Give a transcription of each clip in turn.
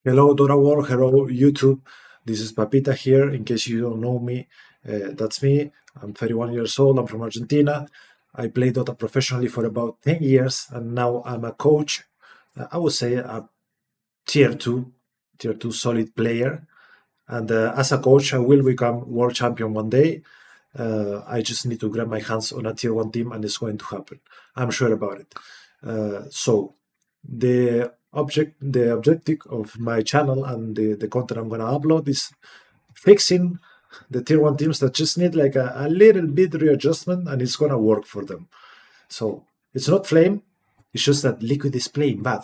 Hello, Dota World. Hello, YouTube. This is Papita here. In case you don't know me, that's me. I'm 31 years old. I'm from Argentina. I play Dota professionally for about 10 years, and now I'm a coach. I would say a tier two, tier two solid player. And as a coach, I will become world champion one day. I just need to grab my hands on a tier one team, and it's going to happen. I'm sure about it. So the objective of my channel and the content I'm gonna upload is fixing the tier one teams that just need like a little bit readjustment, and it's gonna work for them. So it's not flame, it's just that liquid is playing bad.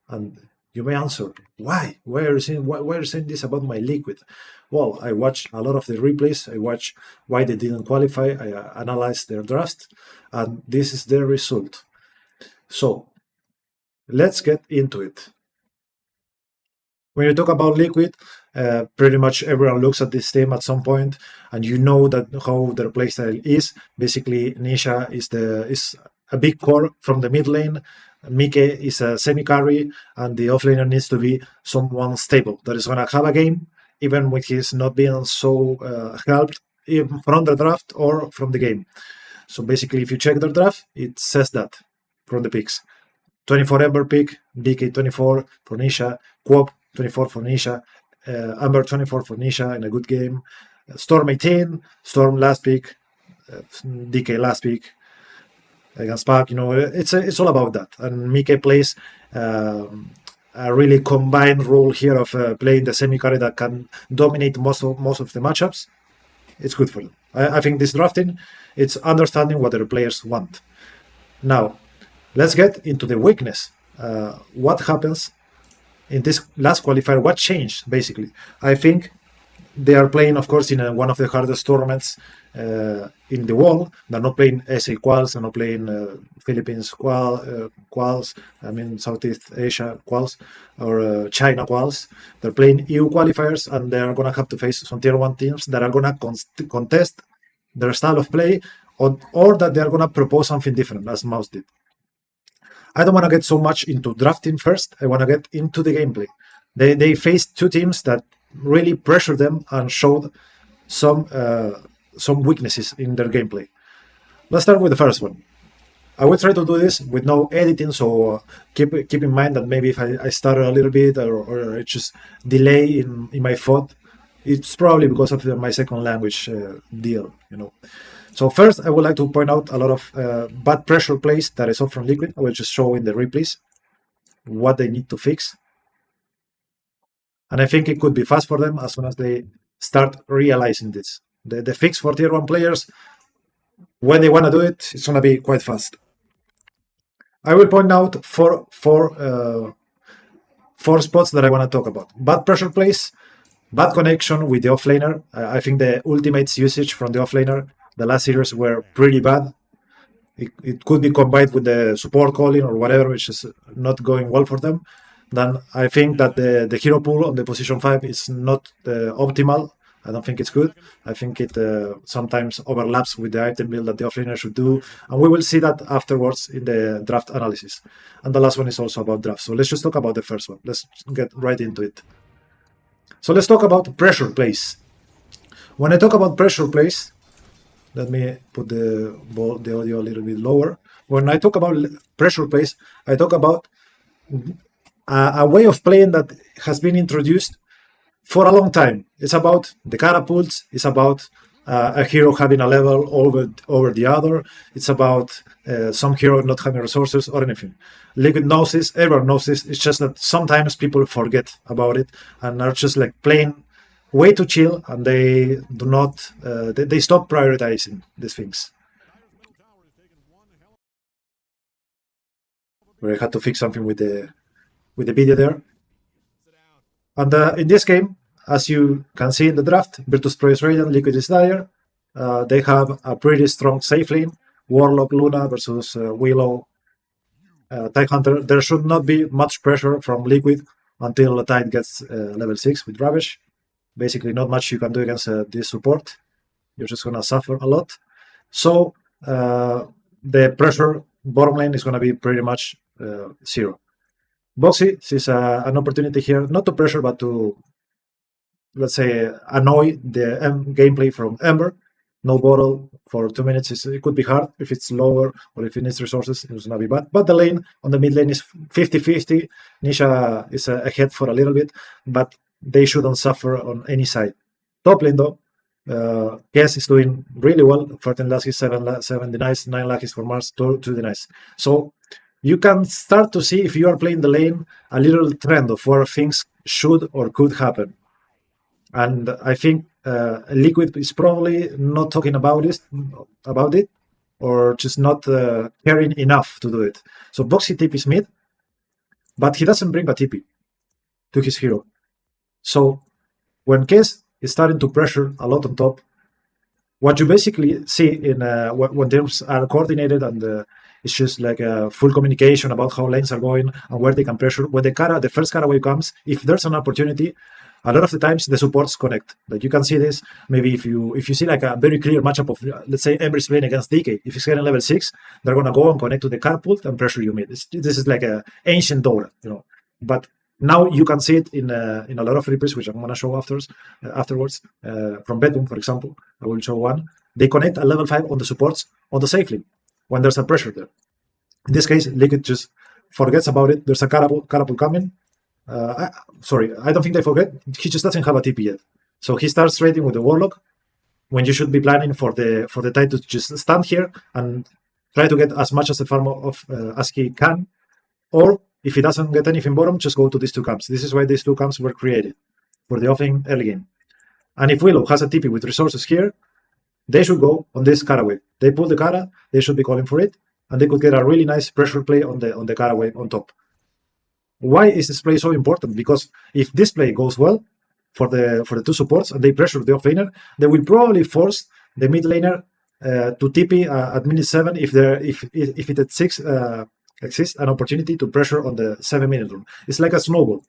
And you may answer, why? Why are you saying this about my liquid? Well, I watch a lot of the replays. I watch why they didn't qualify. I analyze their draft, and this is their result. So let's get into it. When you talk about liquid, pretty much everyone looks at this team at some point, and you know that how their playstyle is. Basically, Nisha is a big core from the mid lane. Mike is a semi carry, and the offlaner needs to be someone stable that is gonna have a game, even when he's not being so helped from the draft or from the game. So basically, if you check their draft, it says that from the picks. 24 Ember pick, DK 24 for Nisha, Quop 24 for Nisha, Amber 24 for Nisha in a good game, Storm 18, Storm last pick, DK last pick against Spark. It's all about that. And Mike plays a really combined role here of playing the semi carry that can dominate most of the matchups. It's good for them. I think this drafting, it's understanding what their players want. Now, let's get into the weakness. What happens in this last qualifier? What changed, basically? I think they are playing, of course, in one of the hardest tournaments in the world. They're not playing SA quals, they're not playing Philippines quals, Southeast Asia quals, or China quals. They're playing EU qualifiers, and they're going to have to face some tier 1 teams that are going to contest their style of play, or that they're going to propose something different, as Mouse did. I don't want to get so much into drafting first. I want to get into the gameplay. They faced two teams that really pressured them and showed some weaknesses in their gameplay. Let's start with the first one. I will try to do this with no editing, so keep in mind that maybe if I stutter a little bit or just delay in my thought, it's probably because of my second language deal. So first, I would like to point out a lot of bad pressure plays that I saw from Liquid. I will just show in the replays what they need to fix. And I think it could be fast for them as soon as they start realizing this. The fix for tier 1 players, when they want to do it, it's going to be quite fast. I will point out four spots that I want to talk about. Bad pressure plays, bad connection with the offlaner. I think the ultimates usage from the offlaner the last series were pretty bad. It could be combined with the support calling or whatever, which is not going well for them. Then I think that the hero pool on the position 5 is not optimal. I don't think it's good. I think it sometimes overlaps with the item build that the offlaner should do. And we will see that afterwards in the draft analysis. And the last one is also about draft. So let's just talk about the first one. Let's get right into it. So let's talk about pressure plays. When I talk about pressure plays, let me put the audio a little bit lower. When I talk about pressure plays, I talk about a way of playing that has been introduced for a long time. It's about the catapults. It's about a hero having a level over the other. It's about some hero not having resources or anything. Liquid knows this. Everyone knows this. It's just that sometimes people forget about it and are just like playing way too chill, and they do not. They stop prioritizing these things. Where I had to fix something with the video there. And in this game, as you can see in the draft, Virtus Pro is Radiant, Liquid is Dire. They have a pretty strong safe lane. Warlock Luna versus Willow Tidehunter. There should not be much pressure from Liquid until Tide gets level 6 with Ravage. Basically, not much you can do against this support. You're just going to suffer a lot. So the pressure bottom lane is going to be pretty much 0. Boxy sees an opportunity here, not to pressure, but to, let's say, annoy the gameplay from Ember. No bottle for 2 minutes. It could be hard if it's lower or if it needs resources. It's not be bad. But the lane on the mid lane is 50-50. Nisha is ahead for a little bit, but they shouldn't suffer on any side. Top lane though, Guess is doing really well. 14 Laskis, 7 denies, 9 Laskis for Mars, 2 denies. So you can start to see, if you are playing the lane, a little trend of where things should or could happen. And I think Liquid is probably not talking about it, or just not caring enough to do it. So Boxy TP's mid, but he doesn't bring a TP to his hero. So when Kess is starting to pressure a lot on top, what you basically see in when teams are coordinated and it's just like a full communication about how lanes are going and where they can pressure. When the first caraway comes, if there's an opportunity, a lot of the times the supports connect. Like you can see this maybe if you see like a very clear matchup of, let's say, Ember's playing against DK. If he's getting level 6, they're gonna go and connect to the catapult and pressure you mid. This is like a ancient DOTA, But now you can see it in a lot of replays, which I'm gonna show afterwards. From BetBoom, for example, I will show one. They connect at level 5 on the supports on the safe lane when there's a pressure there. In this case, Liquid just forgets about it. There's a catapult coming. I don't think they forget. He just doesn't have a TP yet. So he starts trading with the Warlock when you should be planning for the tide to just stand here and try to get as much as the farm of as he can. Or if he doesn't get anything bottom, just go to these two camps. This is why these two camps were created, for the offing early game. And if Willow has a TP with resources here, they should go on this caraway. They pull the cara, they should be calling for it, and they could get a really nice pressure play on the caraway on top. Why is this play so important? Because if this play goes well for the two supports and they pressure the offlaner, they will probably force the mid laner to TP at minute 7 if it at 6 exists an opportunity to pressure on the 7-minute rune. It's like a snowball.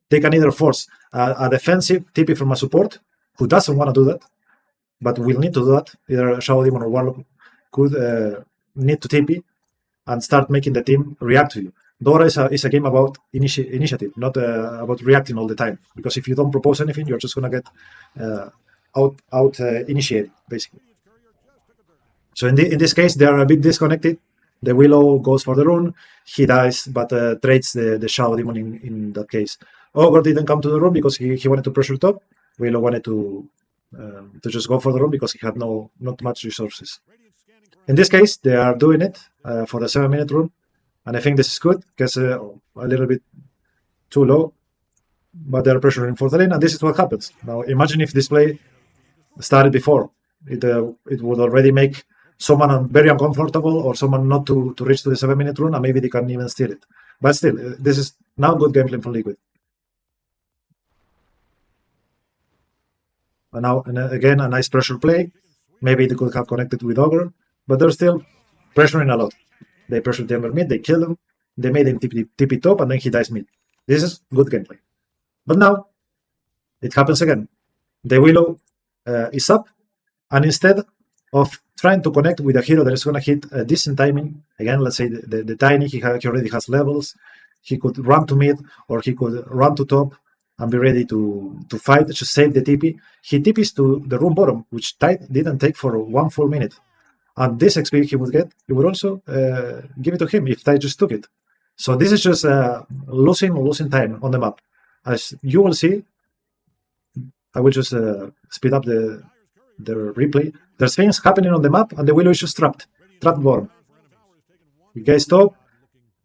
They can either force a defensive TP from a support who doesn't want to do that, but will need to do that. Either Shadow Demon or Warlock could need to TP and start making the team react to you. DOTA is a game about initiative, not about reacting all the time. Because if you don't propose anything, you're just going to get out initiated, basically. So in this case, they are a bit disconnected. The Willow goes for the rune. He dies, but trades the Shadow Demon in that case. Ogre didn't come to the rune because he wanted to pressure top. Willow wanted to just go for the rune because he had not much resources. In this case, they are doing it for the 7-minute rune. And I think this is good, because a little bit too low, but they're pressuring for the lane, and this is what happens. Now, imagine if this play started before. It would already make someone very uncomfortable or someone not to reach to the 7-minute rune, and maybe they can even steal it. But still, this is now good gameplay from Liquid. And now, again, a nice pressure play. Maybe they could have connected with Ogre, but they're still pressuring a lot. They pressured the Ember mid, they kill him, they made him TP top, and then he dies mid. This is good gameplay. But now, it happens again. The Willow is up, and instead of trying to connect with a hero that is going to hit a decent timing, again, let's say the Tiny, he already has levels, he could run to mid, or he could run to top, and be ready to fight, to save the TP. He TPs to the room bottom, which Tide didn't take for 1 full minute. And this XP he would get, he would also give it to him if Tide just took it. So this is just losing time on the map. As you will see, I will just speed up the replay. There's things happening on the map, and the Willow is just trapped bottom. You guys top.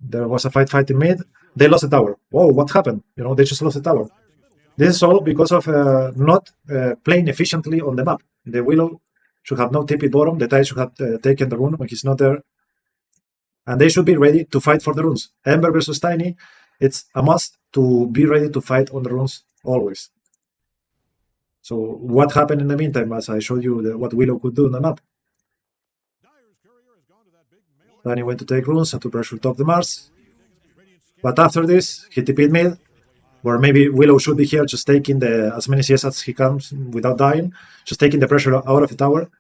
There was a fight in mid. They lost the tower. Whoa, what happened? They just lost the tower. This is all because of not playing efficiently on the map. The Willow should have no TP bottom. The Tide should have taken the rune when he's not there. And they should be ready to fight for the runes. Ember versus Tiny, it's a must to be ready to fight on the runes always. So what happened in the meantime, as I showed you what Willow could do on the map? Tiny went to take runes and to pressure top the Mars. But after this, he TP'd mid, where maybe Willow should be here just taking as many CS as he can without dying, just taking the pressure out of the tower.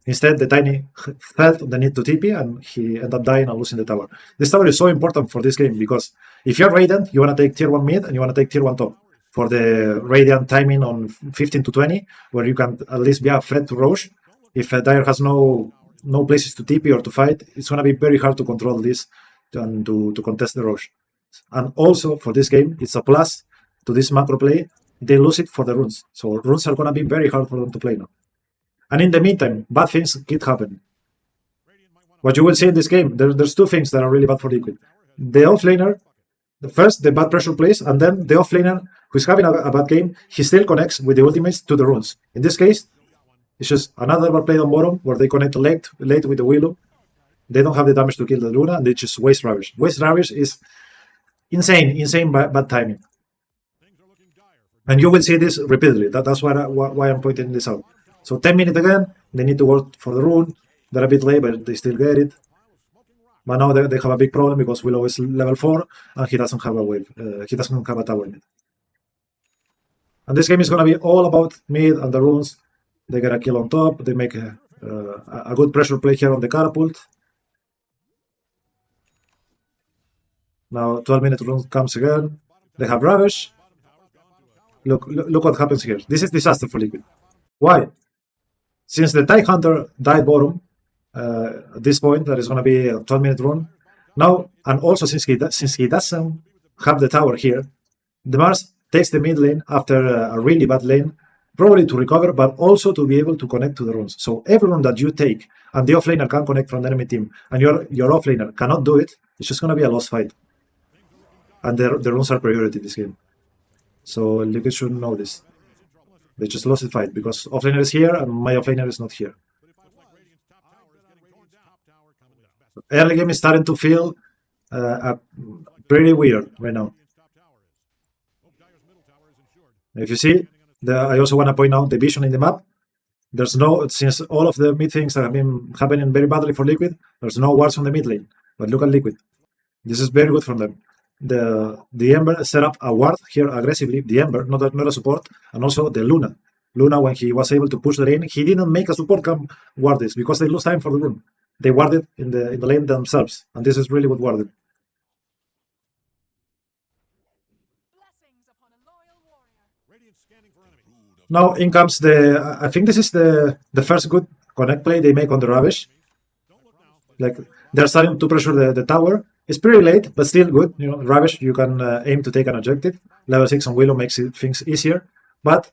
Instead, the Tiny felt the need to TP and he ended up dying and losing the tower. This tower is so important for this game because if you're Radiant, you want to take tier 1 mid and you want to take tier 1 top for the Radiant timing on 15 to 20, where you can at least be a threat to Roche. If Dire has no places to TP or to fight, it's going to be very hard to control this and to contest the Roche. And also for this game, it's a plus to this macro play. They lose it for the runes. So runes are going to be very hard for them to play now. And in the meantime, bad things keep happening. What you will see in this game, there's two things that are really bad for Liquid. The offlaner, the bad pressure plays, and then the offlaner who's having a bad game, he still connects with the ultimates to the runes. In this case, it's just another bad play on bottom where they connect late with the Willow. They don't have the damage to kill the Luna, and they just waste Ravish. Waste Ravish is insane bad timing. And you will see this repeatedly. That's why I'm pointing this out. So 10 minutes again, they need to work for the rune. They're a bit late, but they still get it. But now they have a big problem because Willow is level 4 and he doesn't have a wave. He doesn't have a tower mid. And this game is going to be all about mid and the runes. They get a kill on top. They make a good pressure play here on the catapult. Now 12-minute rune comes again. They have Ravish. Look what happens here. This is disaster for Liquid. Why? Since the Tide Hunter died bottom, at this point, that is going to be a 12-minute run. Now, and also since he doesn't have the tower here, the Mars takes the mid lane after a really bad lane, probably to recover, but also to be able to connect to the runes. So every rune that you take and the offlaner can connect from the enemy team, and your offlaner cannot do it, it's just going to be a lost fight. And the runes are priority this game. So Liquid should know this. They just lost the fight because offlaner is here and my offlaner is not here. Early game is starting to feel pretty weird right now. If you see, I also want to point out the vision in the map. Since all of the mid things have been happening very badly for Liquid, there's no wards on the mid lane. But look at Liquid. This is very good from them. The Ember set up a ward here aggressively. The Ember, not a support, and also the Luna. Luna, when he was able to push the lane, he didn't make a support come ward this because they lose time for the rune. They warded in the lane themselves, and this is really good warded. Now in comes I think this is the first good connect play they make on the Ravish. Like they're starting to pressure the tower. It's pretty late, but still good. You know, Ravish, you can aim to take an objective. Level 6 on Willow makes things easier, but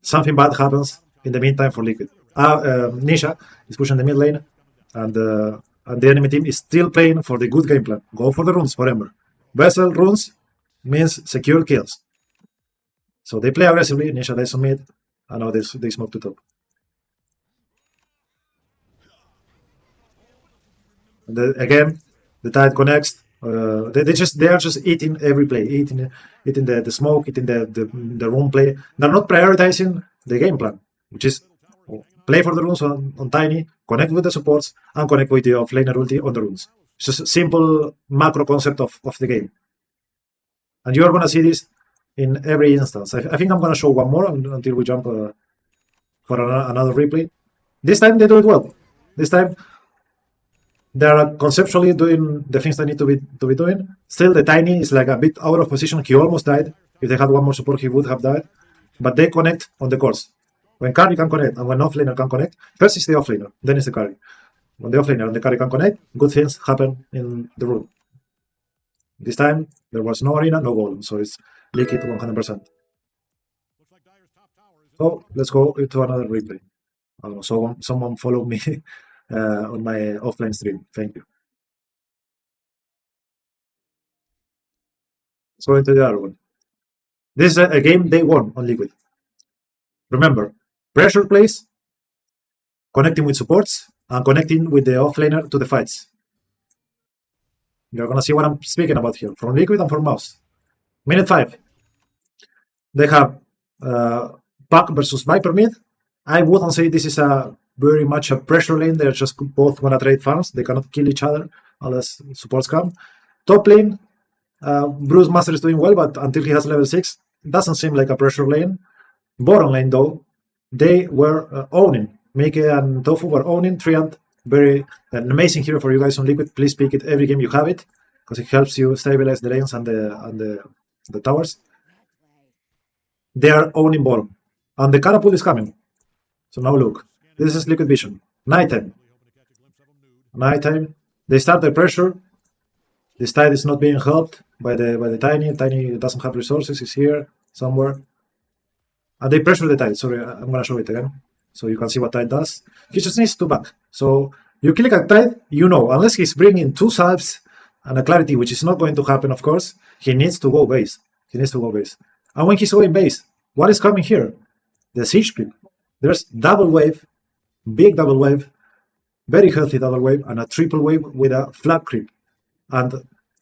something bad happens in the meantime for Liquid. Nisha is pushing the mid lane, and the enemy team is still playing for the good game plan. Go for the runes for Ember. Vessel runes means secure kills. So they play aggressively. Nisha dies on mid, and now they smoke to top. And again, the Tide connects. They are just eating every play, eating the smoke, eating the rune play. They're not prioritizing the game plan, which is play for the runes on Tiny, connect with the supports, and connect with the offlaner ulti on the runes. It's just a simple macro concept of the game. And you are going to see this in every instance. I think I'm going to show one more until we jump for another replay. This time they do it well. This time they are conceptually doing the things they need to be doing. Still, the Tiny is like a bit out of position. He almost died. If they had one more support, he would have died. But they connect on the course. When carry can connect and when offlaner can connect, first is the offlaner, then is the carry. When the offlaner and the carry can connect, good things happen in the room. This time, there was no arena, no golem, so it's liquid 100%. So, let's go to another replay. I don't know, so someone follow me on my offline stream. Thank you. Let's go into the other one. This is a game they won on Liquid. Remember, pressure plays, connecting with supports, and connecting with the offlaner to the fights. You're going to see what I'm speaking about here, from Liquid and from Mouse. Minute 5. They have Pac versus Viper mid. I wouldn't say this is very much a pressure lane. They're just both going to trade farms. They cannot kill each other unless supports come. Top lane, Bruce Master is doing well, but until he has level 6, it doesn't seem like a pressure lane. Bottom lane, though, they were owning Mickey and Tofu were owning. Triant, very an amazing hero for you guys on Liquid. Please pick it every game you have it, because it helps you stabilize the lanes and the towers. They are owning bottom. And the catapult is coming. So now look. This is Liquid Vision. Nighttime. Nighttime. They start the pressure. This tide is not being helped by the Tiny. Tiny doesn't have resources. He's here somewhere. And they pressure the tide. Sorry, I'm gonna show it again, so you can see what tide does. He just needs to back. So you click at tide, you know, unless he's bringing two salves and a clarity, which is not going to happen, of course, he needs to go base. He needs to go base. And when he's going base, what is coming here? The siege creep. There's double wave, big double wave, very healthy double wave, and a triple wave with a flag creep. And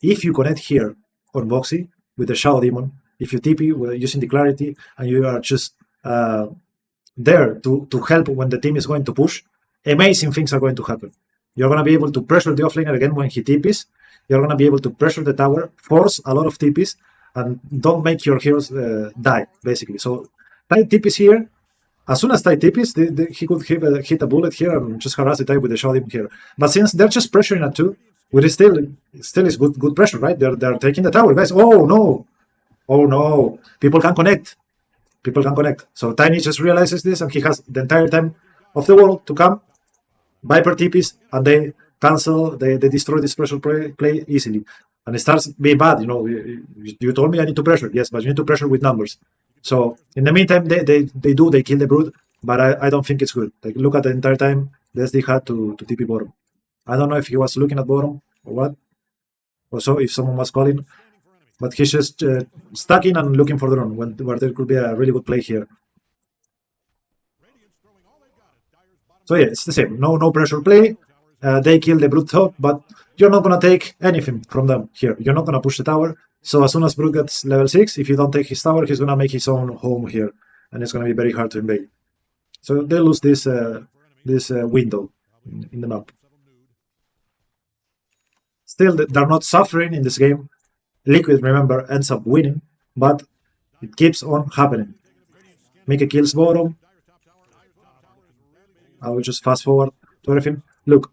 if you connect here on Boxy with the Shadow Demon, if you TP using the clarity and you are just there to help when the team is going to push, amazing things are going to happen. You're going to be able to pressure the offlaner again when he TPs. You're going to be able to pressure the tower, force a lot of TPs, and don't make your heroes die, basically. So Tide TPs here. As soon as Tide TPs, he could hit a bullet here and just harass the Tide with the Shadow Demon here. But since they're just pressuring at 2, which is still is good pressure, right? They're taking the tower, guys. Oh no! Oh no! People can connect. People can connect. So Tiny just realizes this, and he has the entire time of the world to come. Viper TPs, and they cancel. They destroy this pressure play easily, and it starts being bad. You know, you told me I need to pressure. Yes, but you need to pressure with numbers. So in the meantime, they kill the brood, but I don't think it's good. Like, look at the entire time the SD had to TP bottom. I don't know if he was looking at bottom or what, or so if someone was calling, but he's just stuck in and looking for the run where there could be a really good play here. So yeah, it's the same. No pressure play. They kill the Brood top, but you're not gonna take anything from them here. You're not gonna push the tower. So as soon as Brood gets level 6, if you don't take his tower, he's gonna make his own home here, and it's gonna be very hard to invade. So they lose this window in the map. Still, they're not suffering in this game. Liquid, remember, ends up winning, but it keeps on happening. Mickey kills bottom. I will just fast forward to everything. Look,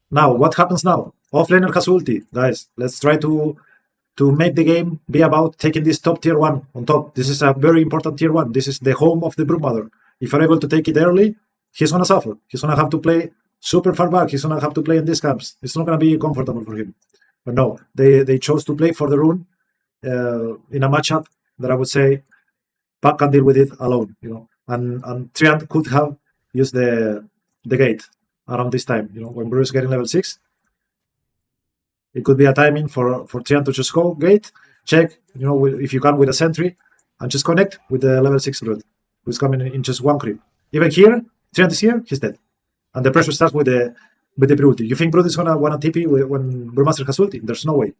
now, what happens now? Offlaner has ulti. Guys, let's try to make the game be about taking this top tier 1 on top. This is a very important tier 1. This is the home of the Broodmother. If you're able to take it early, he's going to suffer. He's going to have to play super far back. He's going to have to play in these camps. It's not going to be comfortable for him. But no, they chose to play for the rune in a matchup that I would say Pac can deal with it alone, you know. And Triant could have used the gate around this time, you know, when Bruce getting level 6. It could be a timing for Triant to just go gate, check, you know, if you can with a sentry, and just connect with the level 6 Brood, who's coming in just one creep. Even here, Triant is here, he's dead. And the pressure starts with the Brood ulti. You think Brood is gonna wanna TP when Brewmaster has ulti? There's no way.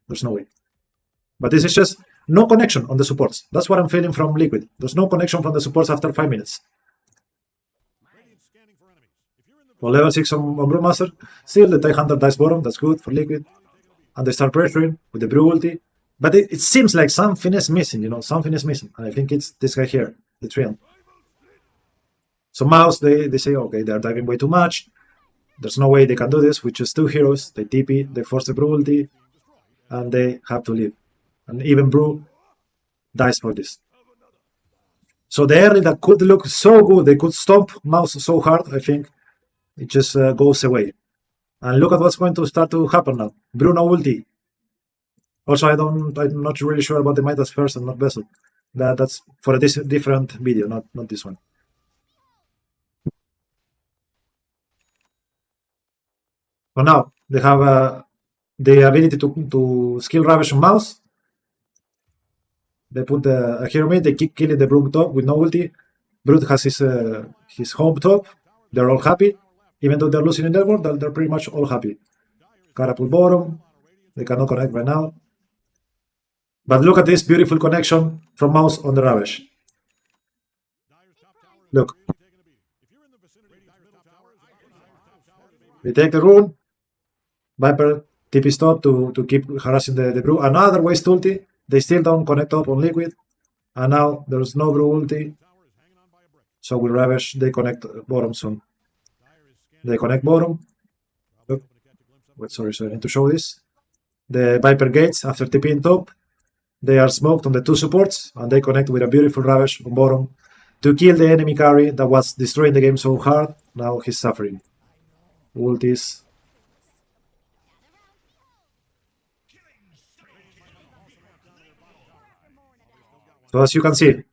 There's no way. But this is just no connection on the supports. That's what I'm feeling from Liquid. There's no connection from the supports after 5 minutes. Well, level 6 on Brewmaster. Still, the TIE Hunter dies bottom. That's good for Liquid. And they start pressuring with the Brew ulti. But it seems like something is missing, you know. Something is missing. And I think it's this guy here, the Triant. So Mouse, they say, okay, they're diving way too much. There's no way they can do this with just 2 heroes. They TP, they force the Brew ulti, and they have to leave. And even Brew dies for this. So the early that could look so good, they could stop Mouse so hard, I think it just goes away. And look at what's going to start to happen now. Bruno ulti. Also, I'm not really sure about the Midas first and not Vessel. That's for a different video, not this one. So now they have the ability to skill Ravish on Mouse. They put a hero mid, they keep killing the Brood top with no ulti. Brood has his home top. They're all happy. Even though they're losing in their world, they're pretty much all happy. Catapult bottom. They cannot connect right now. But look at this beautiful connection from Mouse on the Ravish. Look. They take the rune. Viper TP stop to keep harassing the Brew. Another waste ulti. They still don't connect up on Liquid. And now there's no Brew ulti. So with Ravish, they connect bottom soon. They connect bottom. Look. Wait, sorry, I need to show this. The Viper gates after TPing top. They are smoked on the two supports, and they connect with a beautiful Ravage on bottom to kill the enemy carry that was destroying the game so hard. Now he's suffering. Ultis. So as you can see,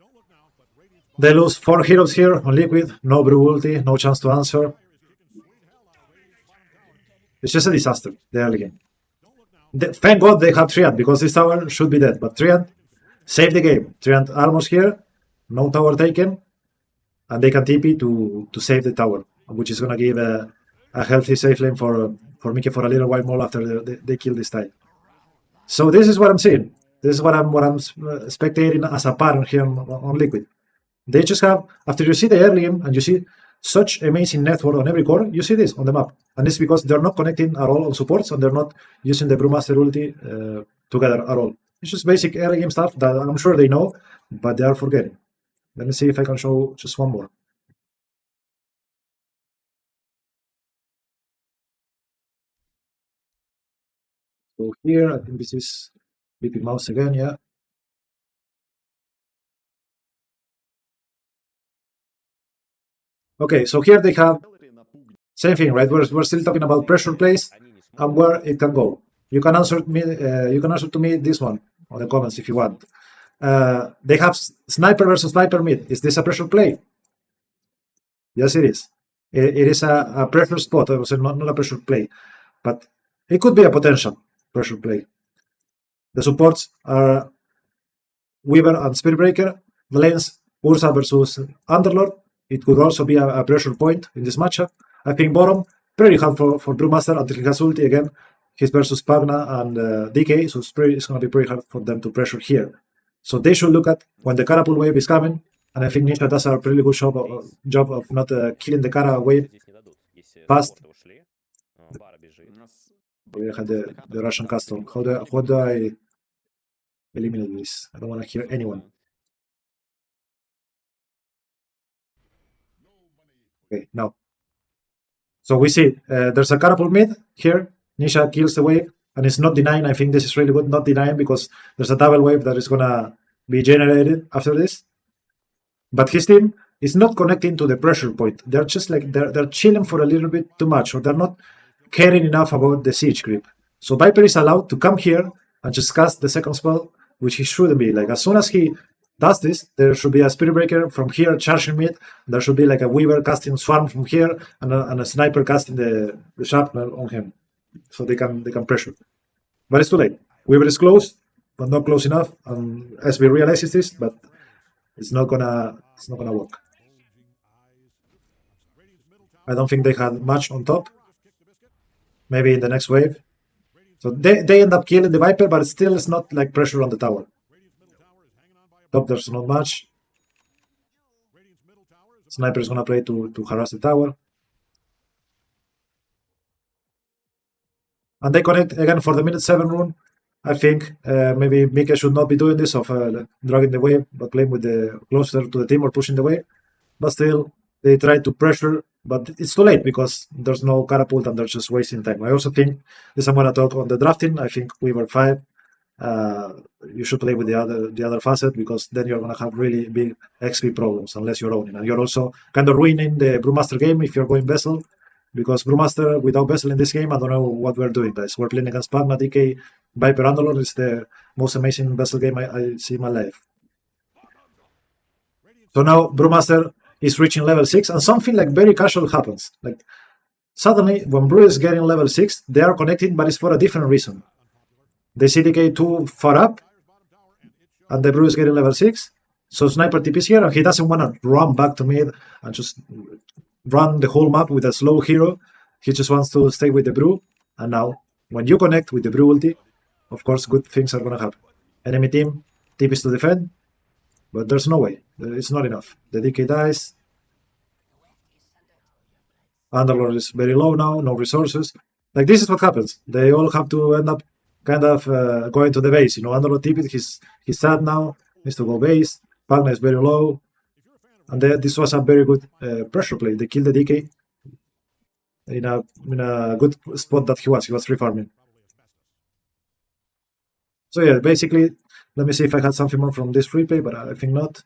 they lose 4 heroes here on Liquid. No Brew ulti, no chance to answer. It's just a disaster, the early game. Thank God they have Triad, because this tower should be dead. But Triad saved the game. Triad almost here, no tower taken, and they can TP to save the tower, which is going to give a healthy safe lane for Mickey for a little while more after they kill this tide. So this is what I'm seeing. This is what I'm spectating as a pattern here on Liquid. They just have, after you see the early game and you see such amazing network on every core, you see this on the map. And it's because they're not connecting at all on supports, and they're not using the Brewmaster ulti together at all. It's just basic early game stuff that I'm sure they know, but they are forgetting. Let me see if I can show just one more. So here, I think this is BP mouse again, yeah. Okay, so here they have same thing, right? We're still talking about pressure plays and where it can go. You can answer me. You can answer to me this one on the comments if you want. They have sniper versus sniper mid. Is this a pressure play? Yes, it is. It is a pressure spot. I would say not a pressure play, but it could be a potential pressure play. The supports are Weaver and Spiritbreaker. The lanes Ursa versus Underlord. It could also be a pressure point in this matchup. I think bottom, pretty hard for Brewmaster until he has ulti again. He's versus Pagna and DK, so it's going to be pretty hard for them to pressure here. So they should look at when the Catapult wave is coming, and I think Nisha does a pretty good job of not killing the Kara wave fast. We had the Russian castle. How do I eliminate this? I don't want to hear anyone. Okay, now. So we see there's a Catapult mid here. Nisha kills the wave, and it's not denying. I think this is really good, not denying, because there's a double wave that is going to be generated after this. But his team is not connecting to the pressure point. They're just like, they're chilling for a little bit too much, or they're not caring enough about the siege creep. So Viper is allowed to come here and just cast the second spell, which he shouldn't be. Like, as soon as he does this, there should be a Spirit Breaker from here charging mid. There should be like a Weaver casting Swarm from here, and a Sniper casting the Sharpener on him, so they can pressure. But it's too late. Weaver is close, but not close enough. SB realizes this, but it's not gonna work. I don't think they had much on top. Maybe in the next wave. So they end up killing the Viper, but still it's not like pressure on the tower. Top there's not much. Sniper is gonna play to harass the tower. And they connect again for the minute 7 rune. I think maybe Mika should not be doing this of dragging the wave, but playing with the closer to the team or pushing the wave. But still, they try to pressure, but it's too late because there's no catapult and they're just wasting time. I also think this I'm gonna talk on the drafting. I think we were 5. You should play with the other facet, because then you're gonna have really big XP problems unless you're owning. And you're also kind of ruining the Brewmaster game if you're going Vessel. Because Brewmaster without Vessel in this game, I don't know what we're doing, guys. We're playing against Pagna, DK, Viper, Underlord. It's the most amazing Vessel game I see in my life. So now Brewmaster is reaching level 6, and something like very casual happens. Like, suddenly, when Brew is getting level 6, they are connecting, but it's for a different reason. They see DK too far up, and the Brew is getting level 6. So Sniper TP's here, and he doesn't want to run back to mid and just run the whole map with a slow hero. He just wants to stay with the Brew. And now, when you connect with the Brew ulti, of course, good things are going to happen. Enemy team TPs to defend, but there's no way. It's not enough. The DK dies. Underlord is very low now, no resources. Like, this is what happens. They all have to end up kind of going to the base. You know, Underlord TP'd, he's sad now, needs to go base. Pagna is very low. And this was a very good pressure play. They killed the DK. in a good spot that he was. He was free farming. So yeah, basically, let me see if I had something more from this replay, but I think not.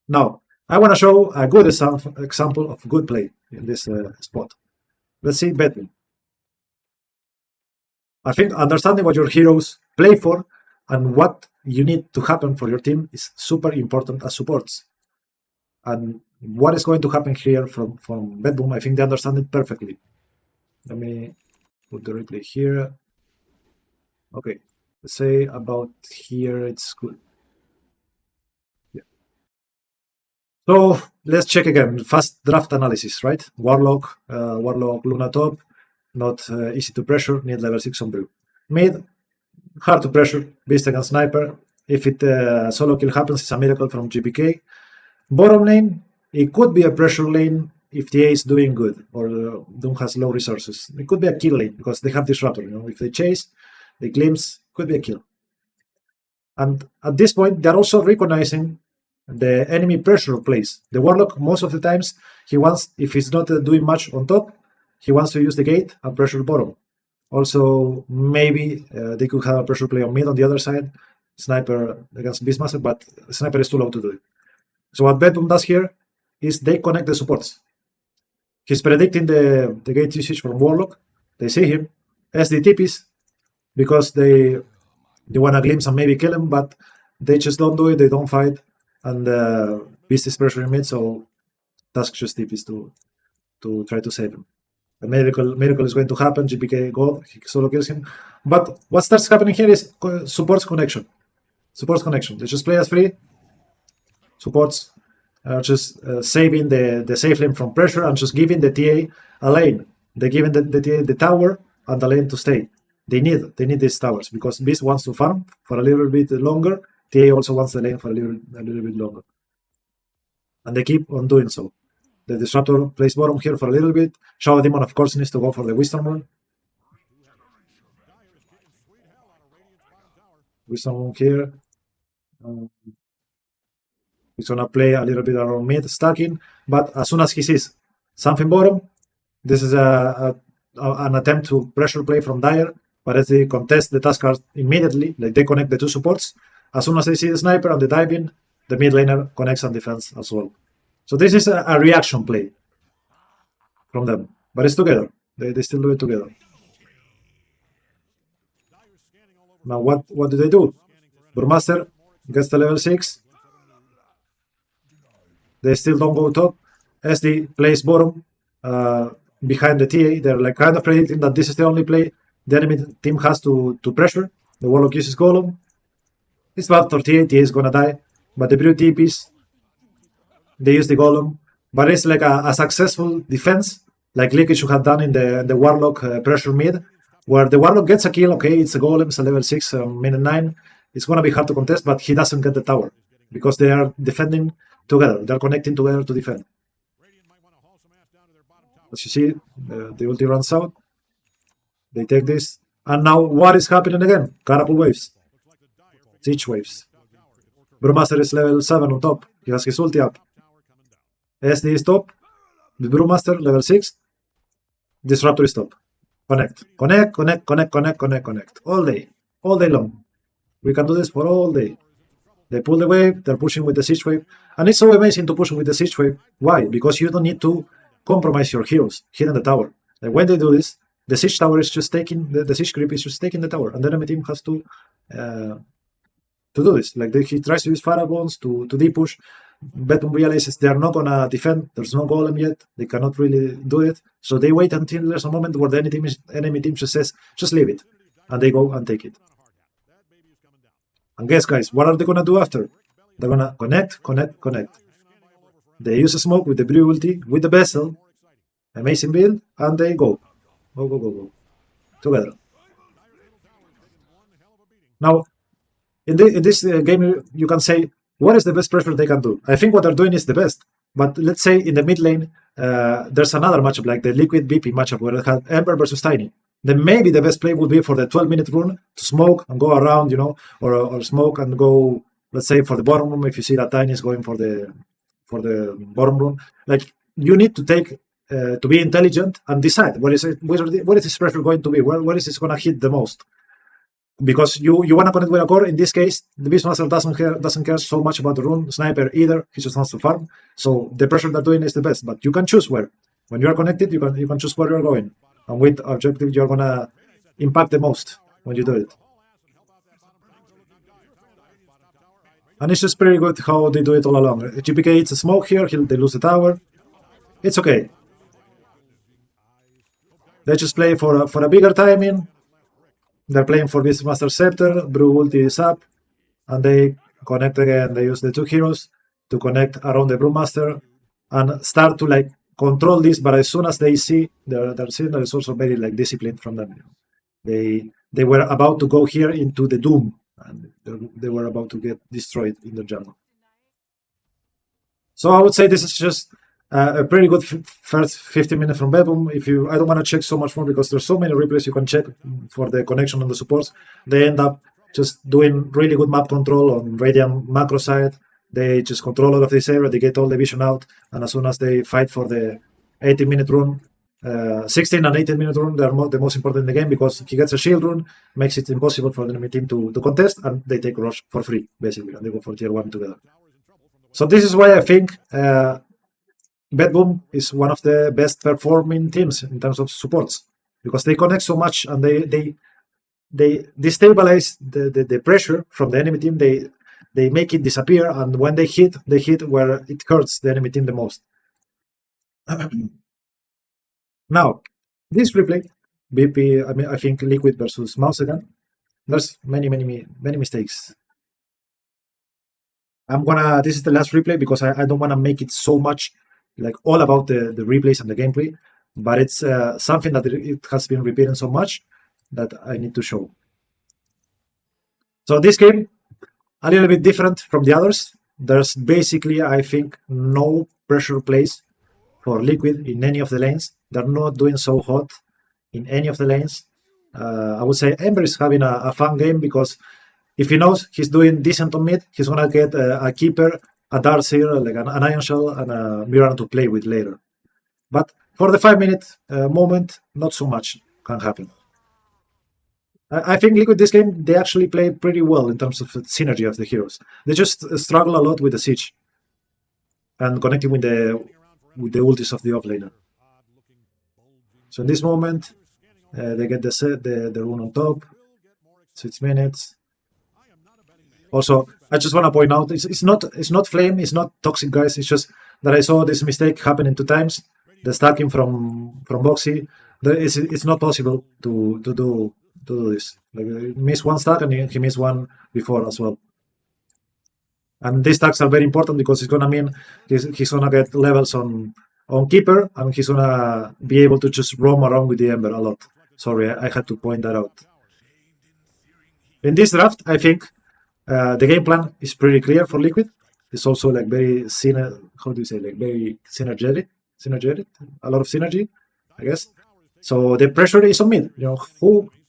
Now, I want to show a good example of good play in this spot. Let's see BetBoom. I think understanding what your heroes play for and what you need to happen for your team is super important as supports. And what is going to happen here from BetBoom, I think they understand it perfectly. Let me put the replay here. Okay, let's say about here it's good. Yeah. So let's check again. Fast draft analysis, right? Warlock, Luna top, not easy to pressure, need level 6 on brew. Mid, hard to pressure, beast against sniper. If it solo kill happens, it's a miracle from GPK. Bottom lane, it could be a pressure lane if TA is doing good or Doom has low resources. It could be a kill lane because they have disruptor. If they chase, they glimpse, could be a kill. And at this point, they're also recognizing the enemy pressure plays. The Warlock, most of the times, he wants, if he's not doing much on top, he wants to use the gate and pressure bottom. Also, maybe they could have a pressure play on mid on the other side, sniper against Beastmaster, but sniper is too low to do it. So what BetBoom does here is they connect the supports. He's predicting the gate usage from Warlock. They see him. SD TPs because they want to glimpse and maybe kill him, but they just don't do it. They don't fight, and Beast is pressuring mid, so Task just TPs to try to save him. A miracle is going to happen. GPK go, he solo kills him. But what starts happening here is supports connection. Supports connection. They just play as free. Supports are just saving the safe lane from pressure and just giving the TA a lane. They're giving the TA the tower and the lane to stay. They need these towers because Beast wants to farm for a little bit longer. TA also wants the lane for a little bit longer. And they keep on doing so. The Disruptor plays bottom here for a little bit. Shadow Demon, of course, needs to go for the Wisdom Rune. Wisdom Rune here. He's going to play a little bit around mid, stacking. But as soon as he sees something bottom, this is an attempt to pressure play from Dire. But as they contest the task card immediately, like they connect the two supports, as soon as they see the sniper and the dive in, the mid laner connects and defends as well. So this is a reaction play from them. But it's together. They still do it together. Now what do they do? Brewmaster gets the level 6. They still don't go top. SD plays bottom behind the TA. They're like kind of predicting that this is the only play the enemy team has to pressure. The Warlock uses Golem. It's bad for TA. TA is gonna die. But the Brew TPs, they use the Golem. But it's like a successful defense, like Liquid should have done in the Warlock pressure mid, where the Warlock gets a kill. Okay, it's a Golem, it's a level 6, minute 9. It's gonna be hard to contest, but he doesn't get the tower because they are defending together. They're connecting together to defend. As you see, the ulti runs out. They take this. And now what is happening again? Catapult waves. Siege waves. Brewmaster is level 7 on top. He has his ulti up. SD is top. The Brewmaster, level 6. Disruptor is top. Connect. Connect, connect, connect, connect, connect, connect. All day. All day long. We can do this for all day. They pull the wave, they're pushing with the siege wave. And it's so amazing to push with the siege wave. Why? Because you don't need to compromise your heroes hitting the tower. Like when they do this, the siege tower is just taking, the siege creep is just taking the tower. And the enemy team has to do this. Like he tries to use fireballs to depush. BetBoom realizes they're not gonna defend. There's no golem yet. They cannot really do it. So they wait until there's a moment where the enemy team just says, just leave it. And they go and take it. And guess, guys, what are they gonna do after? They're gonna connect, connect, connect. They use a smoke with the blue ulti, with the vessel, amazing build, and they go. Go, go, go, go. Together. Now, in this game, you can say, what is the best pressure they can do? I think what they're doing is the best. But let's say in the mid lane, there's another matchup, like the Liquid BP matchup, where it had Ember versus Tiny. Then maybe the best play would be for the 12-minute rune to smoke and go around, or smoke and go, let's say, for the bottom room. If you see that Tiny is going for the bottom room, like you need to take to be intelligent and decide where is this pressure going to be, where is it going to hit the most. Because you want to connect with a core. In this case, the Beastmaster doesn't care so much about the rune sniper either. He just wants to farm. So the pressure they're doing is the best. But you can choose where. When you are connected, you can choose where you're going, and with objective you're gonna impact the most when you do it. And it's just pretty good how they do it all along. GPK it's a smoke here. They lose the tower. It's okay. They just play for a bigger timing. They're playing for Beastmaster Scepter, Brew ulti is up, and they connect again. They use the 2 heroes to connect around the Brewmaster and start to like control this. But as soon as they see, they're seeing that it's also very like disciplined from them. They were about to go here into the Doom, and they were about to get destroyed in the jungle. So I would say this is just a pretty good first 15 minutes from BetBoom. I don't want to check so much more because there's so many replays you can check for the connection on the supports. They end up just doing really good map control on Radiant macro side. They just control all of this area. They get all the vision out, and as soon as they fight for the 18-minute rune, 16 and 18-minute rune, they're the most important in the game because he gets a shield rune, makes it impossible for the enemy team to contest, and they take rush for free basically, and they go for tier 1 together. So this is why I think BetBoom is one of the best performing teams in terms of supports, because they connect so much and they destabilize the pressure from the enemy team. They make it disappear, and when they hit where it hurts the enemy team the most. Now, this replay, BP, I think Liquid versus Mouse again. There's many mistakes. This is the last replay because I don't want to make it so much like all about the replays and the gameplay, but it's something that it has been repeating so much that I need to show. So this game, a little bit different from the others. There's basically, I think, no pressure plays for Liquid in any of the lanes. They're not doing so hot in any of the lanes. I would say Ember is having a fun game because if he knows he's doing decent on mid, he's going to get a Keeper, a Darkseer, like an Iron Shell, and a Mirror to play with later. But for the 5-minute moment, not so much can happen. I think Liquid this game, they actually play pretty well in terms of synergy of the heroes. They just struggle a lot with the siege and connecting with the ultis of the offlaner. So in this moment, they get the rune on top, 6 minutes. Also, I just want to point out, it's not flame, it's not toxic, guys. It's just that I saw this mistake happening 2 times. The stacking from Boxy. It's not possible to do this. Like, he missed 1 stack and he missed 1 before as well. And these stacks are very important because it's gonna mean he's gonna get levels on Keeper, and he's gonna be able to just roam around with the Ember a lot. Sorry, I had to point that out. In this draft, I think the game plan is pretty clear for Liquid. It's also like very very synergetic, a lot of synergy, I guess. So the pressure is on mid.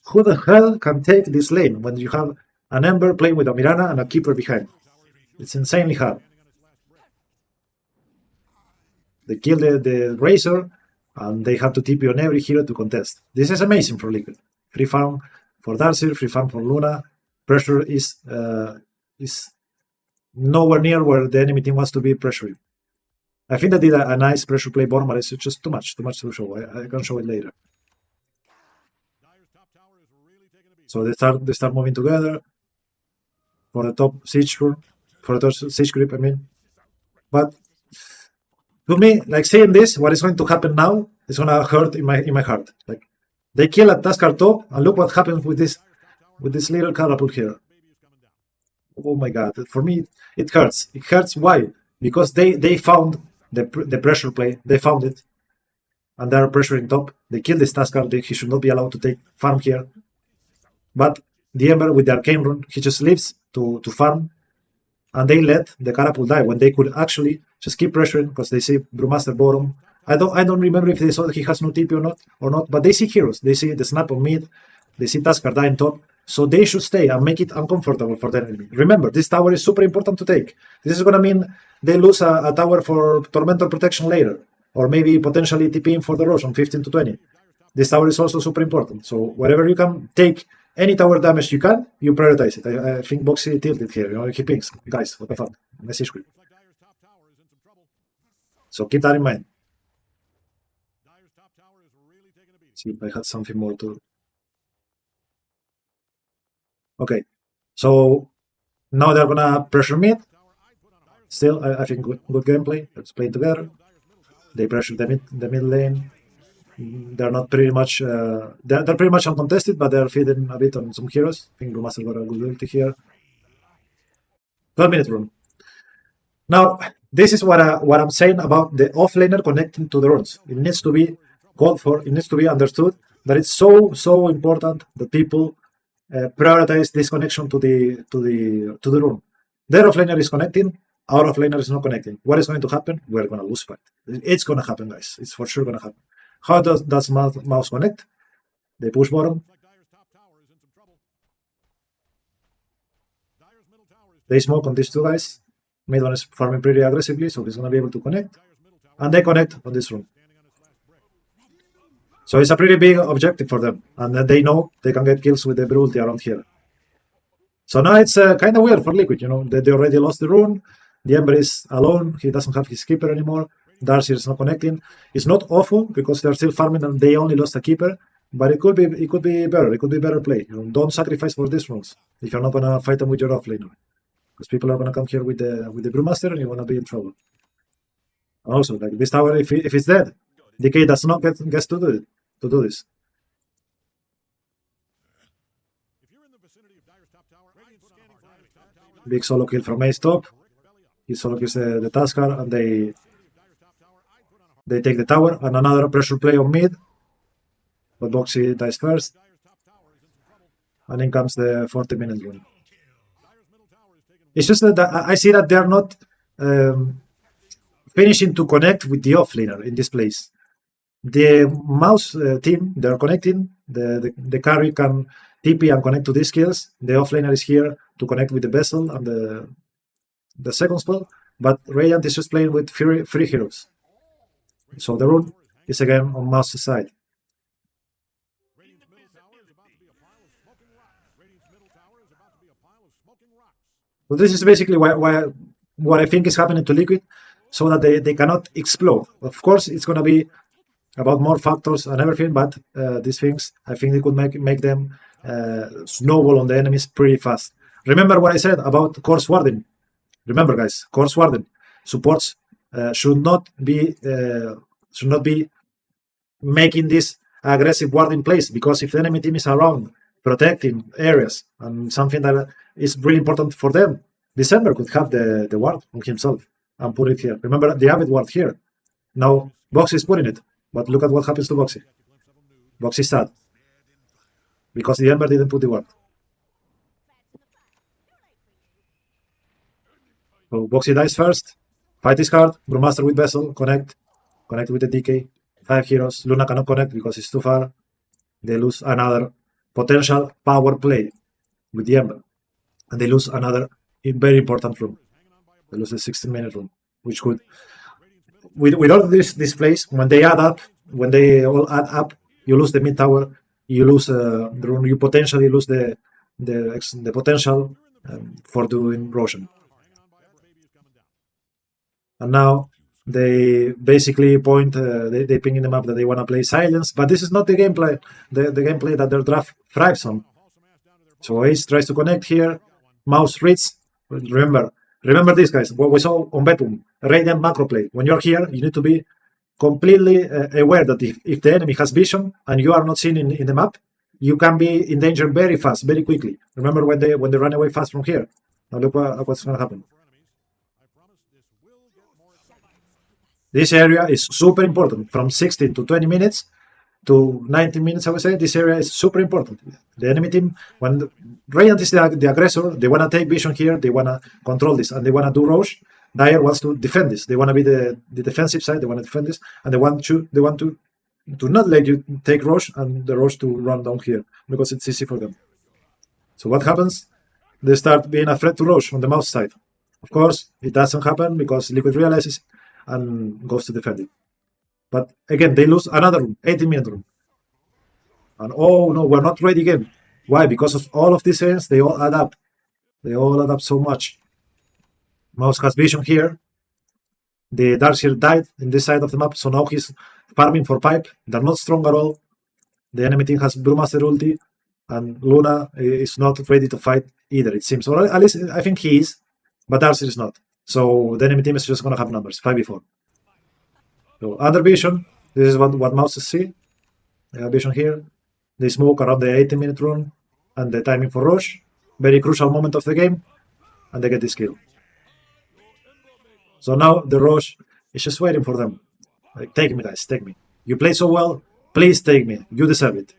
Who the hell can take this lane when you have an Ember playing with a Mirana and a Keeper behind? It's insanely hard. They kill the Razor, and they have to TP on every hero to contest. This is amazing for Liquid. Free farm for Darkseer, free farm for Luna. Pressure is nowhere near where the enemy team wants to be pressuring. I think they did a nice pressure play bottom, but it's just too much to show. I can show it later. So they start moving together for the top siege creep. I mean, but to me, like seeing this, what is going to happen now is gonna hurt in my heart. Like they kill a Tuskar top, and look what happens with this little catapult here. Oh my god! For me, it hurts. It hurts. Why? Because they found the pressure play. They found it, and they are pressuring top. They kill this Tuskar. He should not be allowed to take farm here. But the Ember with the Arcane Rune, he just lives to farm, and they let the catapult die when they could actually just keep pressuring because they see Brewmaster bottom. I don't remember if they saw that he has no TP or not, but they see heroes. They see the snap on mid. They see Tuskar die on top. So they should stay and make it uncomfortable for the enemy. Remember, this tower is super important to take. This is going to mean they lose a tower for Tormentor protection later. or maybe potentially TPing for the rush on 15 to 20. This tower is also super important. So wherever you can take any tower damage you can, you prioritize it. I think Boxy tilted here. He pings. Guys, what the fuck? Message script. So keep that in mind. See if I had something more to. Okay. So now they're gonna pressure mid. Still, I think good gameplay. Let's play together. They pressure the mid lane. They're not pretty much. They're pretty much uncontested, but they're feeding a bit on some heroes. I think Brewmaster got a good ability here. 12-minute rune. Now, this is what I'm saying about the offlaner connecting to the runes. It needs to be called for. It needs to be understood that it's so important that people prioritize this connection to the rune. Their offlaner is connecting. Our offlaner is not connecting. What is going to happen? We're going to lose fight. It's going to happen, guys. It's for sure going to happen. How does mouse connect? They push bottom. They smoke on these two guys. Mid one is farming pretty aggressively, so he's going to be able to connect. And they connect on this room. So it's a pretty big objective for them. And then they know they can get kills with the Brew ulti around here. So now it's kind of weird for Liquid, you know. They already lost the rune. The Ember is alone. He doesn't have his keeper anymore. Darcy is not connecting. It's not awful because they're still farming and they only lost a keeper. But it could be better. It could be better play. You know, don't sacrifice for these runes if you're not gonna fight them with your offlaner. Because people are gonna come here with the Brewmaster and you're gonna be in trouble. Also, like this tower, if it's dead, DK does not get to do this. Big solo kill from Ace top. He solo kills the Tuskar and they take the tower and another pressure play on mid. But Boxy dies first. And in comes the 40-minute rune. It's just that I see that they're not finishing to connect with the offlaner in this place. The mouse team, they're connecting. The carry can TP and connect to these kills. The offlaner is here to connect with the vessel and the second spell. But Radiant is just playing with free heroes. So the rune is again on mouse's side. So this is basically what I think is happening to Liquid, so that they cannot explode. Of course, it's going to be about more factors and everything, but these things, I think they could make them snowball on the enemies pretty fast. Remember what I said about Course Warding. Remember, guys, Course Warding supports should not be making this aggressive ward in place, because if the enemy team is around protecting areas and something that is really important for them, December could have the ward on himself and put it here. Remember the Avid ward here. Now Boxy is putting it, but look at what happens to Boxy. Boxy is sad because the Ember didn't put the ward. So Boxy dies first. Fight is hard. Brewmaster with Vessel. Connect with the DK. 5 heroes. Luna cannot connect because it's too far. They lose another potential power play with the Ember. And they lose another very important room. They lose the 16-minute room, which could, with all these plays, when they add up, when they all add up, you lose the mid tower, you lose the room, you potentially lose the potential for doing Roshan. And now they basically point, they ping in the map that they want to play Silence, but this is not the gameplay, the gameplay that their draft thrives on. So Ace tries to connect here, Mouse reads. Remember this, guys, what we saw on BetBoom, Radiant macro play. When you're here, you need to be completely aware that if the enemy has vision and you are not seen in the map, you can be in danger very fast, very quickly. Remember when they run away fast from here. Now look what's going to happen. This area is super important. From 16 to 20 minutes to 19 minutes, I would say, this area is super important. The enemy team, when Radiant is the aggressor, they want to take vision here, they want to control this, and they want to do Roche. Dire wants to defend this. They want to be the defensive side, they want to defend this, and they want to not let you take Roche and the Roche to run down here, because it's easy for them. So what happens? They start being a threat to Roche on the mouse side. Of course, it doesn't happen because Liquid realizes and goes to defend it. But again, they lose another room, 18-minute room. And oh no, we're not ready again. Why? Because of all of these events, they all add up. They all add up so much. Mouse has vision here. The Darkseer died in this side of the map, so now he's farming for pipe. They're not strong at all. The enemy team has Brewmaster ulti, and Luna is not ready to fight either, it seems. Or at least I think he is, but Darkseer is not. So the enemy team is just going to have numbers, 5v4. So under vision, this is what Mouses see. They have vision here. They smoke around the 18-minute run, and the timing for rush. Very crucial moment of the game, and they get this kill. So now the rush is just waiting for them. Like, take me, guys, take me. You play so well, please take me. You deserve it.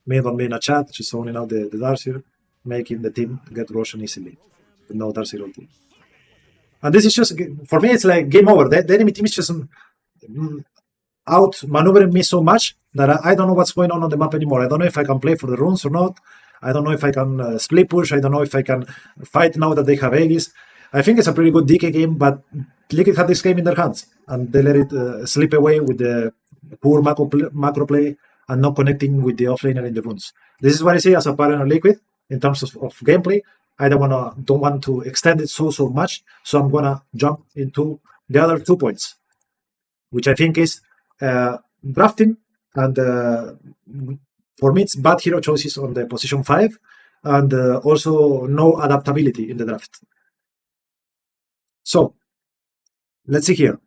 Me don't be in a chat, just owning out the Darkseer, making the team get Roshan easily. With no Darkseer ulti. And this is just, for me, it's like game over. The enemy team is just out maneuvering me so much that I don't know what's going on the map anymore. I don't know if I can play for the runes or not. I don't know if I can split push. I don't know if I can fight now that they have Aegis. I think it's a pretty good DK game, but Liquid had this game in their hands, and they let it slip away with the poor macro play and not connecting with the offlaner in the runes. This is what I see as a pattern of Liquid in terms of gameplay. I don't want to extend it so much, so I'm gonna jump into the other 2 points, which I think is drafting, and for me it's bad hero choices on the position 5, and also no adaptability in the draft. So let's see here.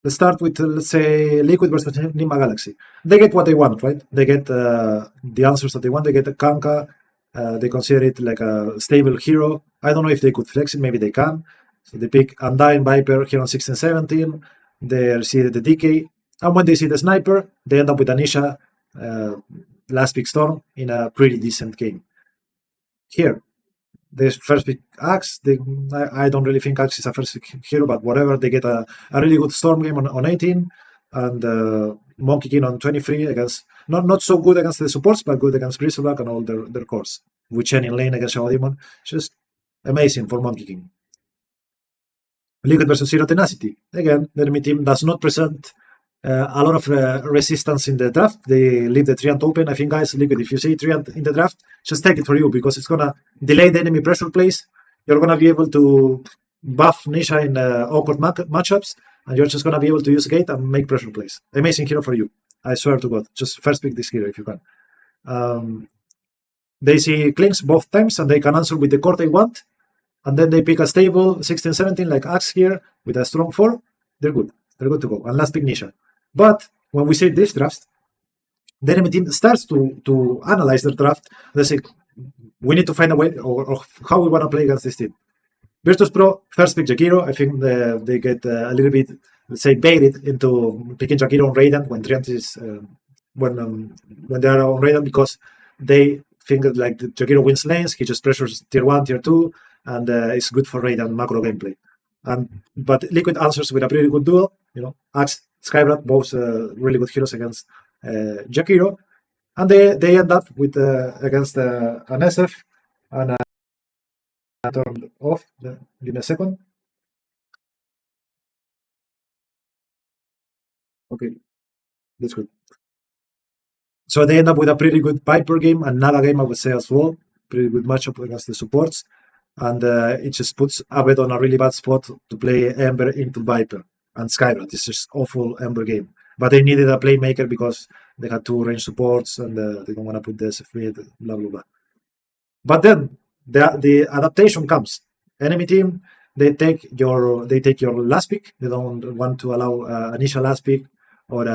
Let's start with, let's say, Liquid versus Nima Galaxy. They get what they want, right? They get the answers that they want. They get the Kanka. They consider it like a stable hero. I don't know if they could flex it. Maybe they can. So they pick Undying Viper here on 16-17. They see the DK. And when they see the Sniper, they end up with Anisha, last pick Storm in a pretty decent game. Here, the first pick Axe. I don't really think Axe is a first pick hero, but whatever. They get a really good Storm game on 18, and Monkey King on 23 against not so good against the supports, but good against Bristleback and all their cores. With Chen in lane against Shadow Demon, just amazing for Monkey King. Liquid versus Zero Tenacity. Again, the enemy team does not present a lot of resistance in the draft. They leave the Treant open. I think, guys, Liquid, if you see Treant in the draft, just take it for you, because it's going to delay the enemy pressure plays. You're going to be able to buff Nisha in awkward matchups, and you're just going to be able to use Gate and make pressure plays. Amazing hero for you. I swear to God. Just first pick this hero if you can. They see Clinks both times, and they can answer with the core they want. And then they pick a stable 16-17 like Axe here with a strong 4. They're good. They're good to go. And last pick Nisha. But when we say this draft, the enemy team starts to analyze their draft. They say, we need to find a way or how we want to play against this team. Virtus Pro, first pick Jakiro. I think they get a little bit, let's say, baited into picking Jakiro on Radiant when Triant is, when they are on Radiant, because they think that like Jakiro wins lanes, he just pressures tier 1, tier 2, and it's good for Radiant macro gameplay. But Liquid answers with a pretty good duel. Axe, Skybrat, both really good heroes against Jakiro, and they end up with against an SF and turned off. Give me a second. Okay, that's good. So they end up with a pretty good Viper game, and Nala game, I would say, as well. Pretty good matchup against the supports. And it just puts Abed on a really bad spot to play Ember into Viper. And Skybrat, it's just awful Ember game. But they needed a playmaker because they had 2 range supports, and they don't want to put the SF mid, blah, blah, blah. But then the adaptation comes. Enemy team, they take your last pick. They don't want to allow initial last pick or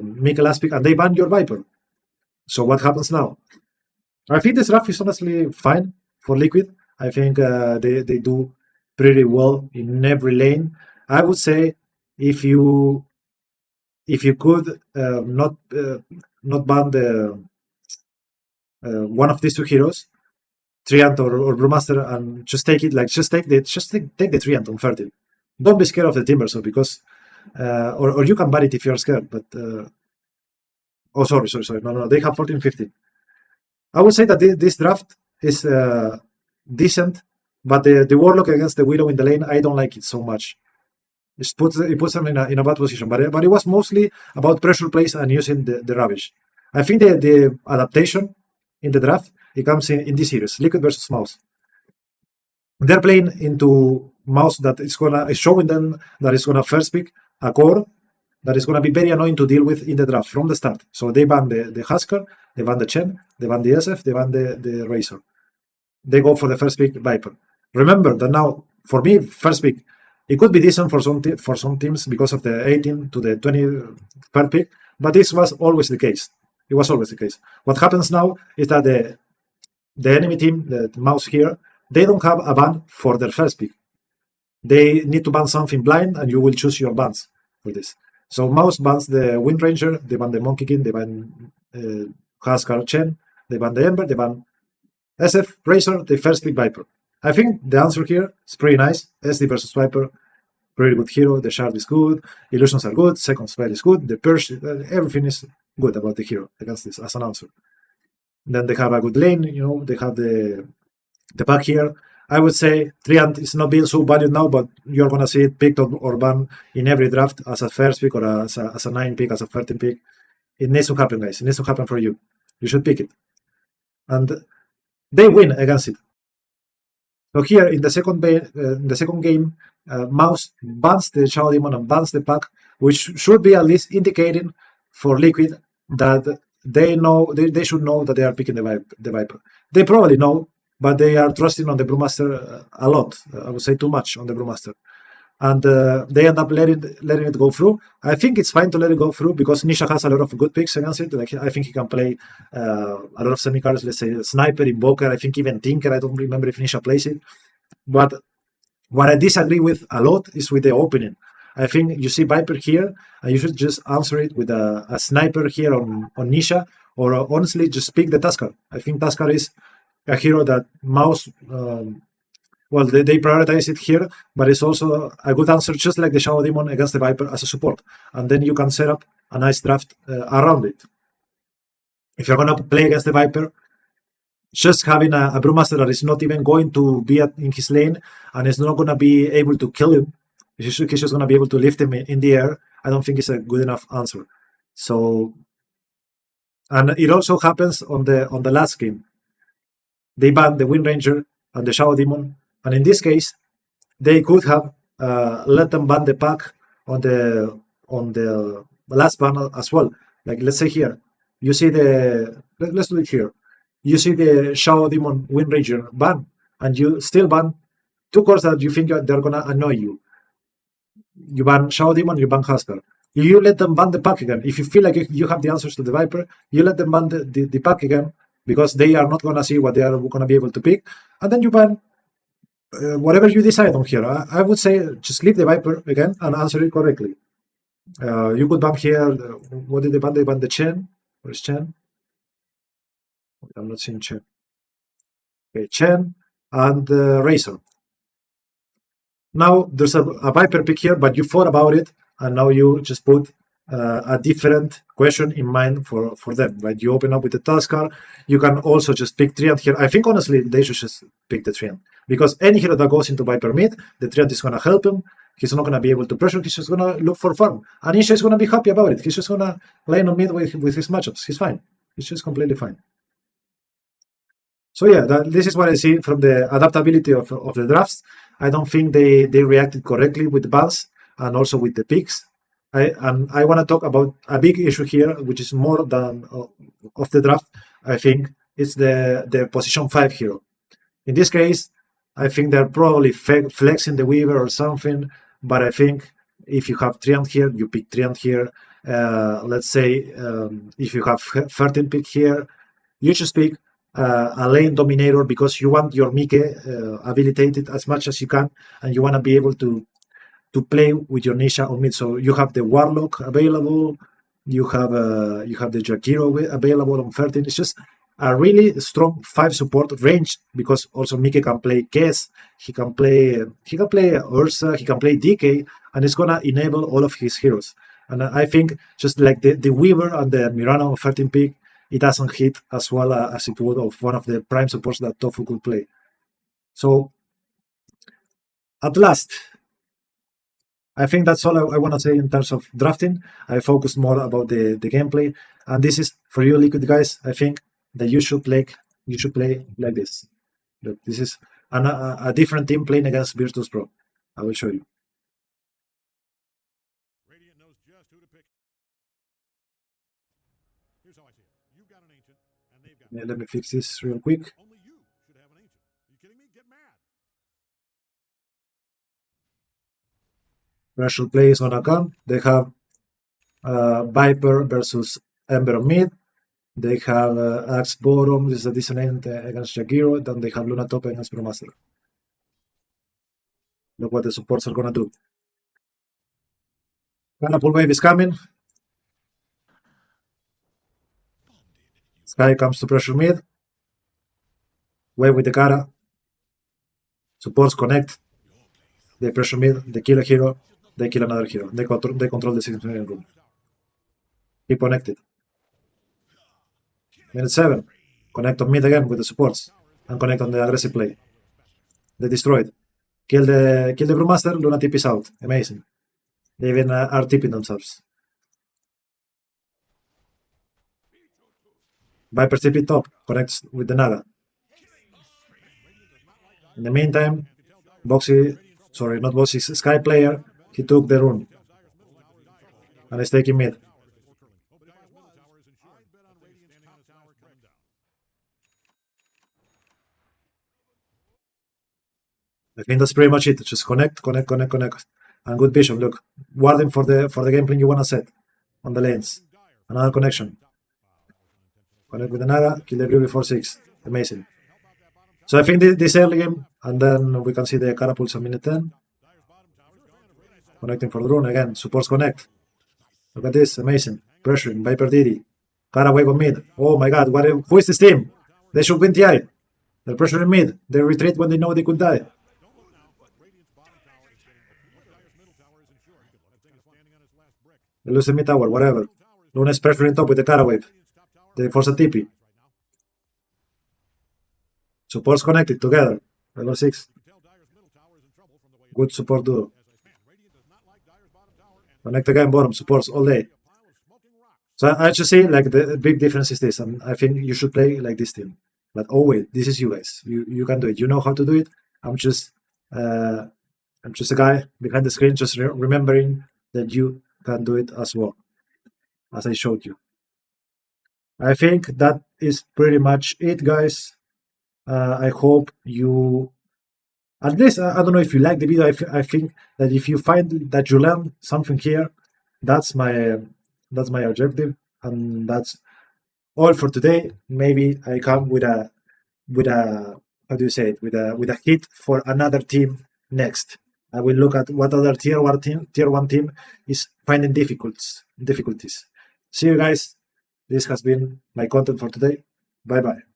make a last pick, and they ban your Viper. So what happens now? I think this draft is honestly fine for Liquid. I think they do pretty well in every lane. I would say if you could not ban the one of these 2 heroes, Treant or Brewmaster, and just take it, like just take the Treant on 13. Don't be scared of the Timbersaw, because or you can ban it if you're scared, but oh, sorry. No, they have 14-15. I would say that this draft is decent, but the Warlock against the Widow in the lane, I don't like it so much. It puts them in a bad position. But it was mostly about pressure plays and using the rubbish. I think the adaptation in the draft, it comes in this series, Liquid versus Mouse. They're playing into Mouse that is showing them that it's gonna first pick a core that is gonna be very annoying to deal with in the draft from the start. So they ban the Husker, they ban the Chen, they ban the SF, they ban the Razor. They go for the first pick Viper. Remember that now, for me, first pick, it could be decent for some teams because of the 18 to the 23rd pick, but this was always the case. It was always the case. What happens now is that the enemy team, the Mouse here, they don't have a ban for their first pick. They need to ban something blind, and you will choose your bans for this. So Mouse bans the Wind Ranger, they ban the Monkey King, they ban Huskar Chen, they ban the Ember, they ban SF, Razor, the first pick Viper. I think the answer here is pretty nice. SD versus Viper, pretty good hero. The Shard is good, illusions are good, second spell is good, the Purge, everything is good about the hero against this as an answer. Then they have a good lane, they have the pack here. I would say Treant is not being so valued now, but you're going to see it picked or banned in every draft as a first pick or as a 9 pick, as a 13 pick. It needs to happen, guys. It needs to happen for you. You should pick it. And they win against it. So here in the second game, Mouse bans the Shadow Demon and bans the pack, which should be at least indicating for Liquid that they should know that they are picking the Viper. They probably know, but they are trusting on the Brewmaster a lot. I would say too much on the Brewmaster. And they end up letting it go through. I think it's fine to let it go through because Nisha has a lot of good picks against it. Like I think he can play a lot of semi-cards, let's say Sniper, Invoker, I think even Tinker. I don't remember if Nisha plays it. But what I disagree with a lot is with the opening. I think you see Viper here, and you should just answer it with a Sniper here on Nisha, or honestly just pick the Tuskar. I think Tuskar is a hero that Mouse... they prioritize it here, but it's also a good answer, just like the Shadow Demon against the Viper as a support. And then you can set up a nice draft around it. If you're going to play against the Viper, just having a Brewmaster that is not even going to be in his lane and is not going to be able to kill him, he's just going to be able to lift him in the air, I don't think it's a good enough answer. So, and it also happens on the last game. They banned the Wind Ranger and the Shadow Demon. And in this case, they could have let them ban the pack on the last ban as well. Like let's say here, you see let's do it here. You see the Shadow Demon Wind Ranger ban, and you still ban 2 cores that you think they're gonna annoy you. You ban Shadow Demon, you ban Huskar. You let them ban the pack again. If you feel like you have the answers to the Viper, you let them ban the pack again because they are not gonna see what they are gonna be able to pick, and then you ban whatever you decide on here. I would say just leave the Viper again and answer it correctly. You could ban here. What did they ban? They ban the Chen. Where's Chen? I'm not seeing Chen. Okay, Chen and Razor. Now there's a Viper pick here, but you thought about it, and now you just put a different question in mind for them, right? You open up with the Tuskar. You can also just pick Treant here. I think honestly they should just pick the Treant because any hero that goes into Viper mid, the Treant is going to help him. He's not going to be able to pressure. He's just going to look for farm. And Isha is going to be happy about it. He's just going to lane on mid with his matchups. He's fine. He's just completely fine. So yeah, this is what I see from the adaptability of the drafts. I don't think they reacted correctly with the bans and also with the picks. I want to talk about a big issue here, which is more than of the draft. I think it's the position 5 hero. In this case, I think they're probably flexing the Weaver or something. But I think if you have Treant here, you pick Treant here. Let's say if you have 13 pick here, you just pick a lane dominator because you want your Mike habilitated as much as you can, and you want to be able to play with your Nisha on mid. So you have the Warlock available, you have the Jakiro available on 13. It's just a really strong 5 support range because also Mike can play Kess, he can play Ursa, he can play DK, and it's gonna enable all of his heroes. And I think just like the Weaver and the Mirana on 13 pick, it doesn't hit as well as it would of one of the prime supports that Tofu could play. So at last, I think that's all I want to say in terms of drafting. I focus more about the gameplay, and this is for you, Liquid guys. I think that you should play like this. Look, this is a different team playing against Virtus Pro. I will show you. Yeah, let me fix this real quick. Pressure play is gonna come. They have Viper versus Ember on mid. They have Axe bottom. This is a dissonant against Shakiro. Then they have Luna top against Brewmaster. Look what the supports are gonna do. Catapult wave is coming. Sky comes to pressure mid. Wave with the Kara. Supports connect. They pressure mid. They kill a hero. They kill another hero. They control the 6 million room. Keep connected. Minute 7. Connect on mid again with the supports. And connect on the aggressive play. They destroyed. Kill the Brewmaster. Luna TP is out. Amazing. They even are tipping themselves. Viper TP top. Connects with the Naga. In the meantime, not Boxy, Sky player, he took the rune. And is taking mid. I think that's pretty much it. Just connect. And good vision, look. Warding for the gameplay you wanna set on the lanes. Another connection. Connect with the Naga, kill the blue before 6. Amazing. So I think this early game, and then we can see the catapults on minute 10. Connecting for the rune again. Supports connect. Look at this, amazing. Pressuring, Viper Diddy. Kara wave on mid. Oh my god, who is this team? They should win TI. They're pressuring mid. They retreat when they know they could die. They lose the mid tower, whatever. Luna is pressuring top with the Kara wave. They force a TP. Supports connected together. Level 6. Good support duo. Connect again, bottom. Supports all day. So I just see like the big difference is this, and I think you should play like this team. But oh wait, this is you guys. You can do it. You know how to do it. I'm just a guy behind the screen, just remembering that you can do it as well, as I showed you. I think that is pretty much it, guys. I hope you, at least, I don't know if you like the video. I think that if you find that you learned something here, that's my objective, and that's all for today. Maybe I come with a how do you say it, with a hit for another team next. I will look at what other tier 1 team is finding difficulties. See you guys. This has been my content for today. Bye bye.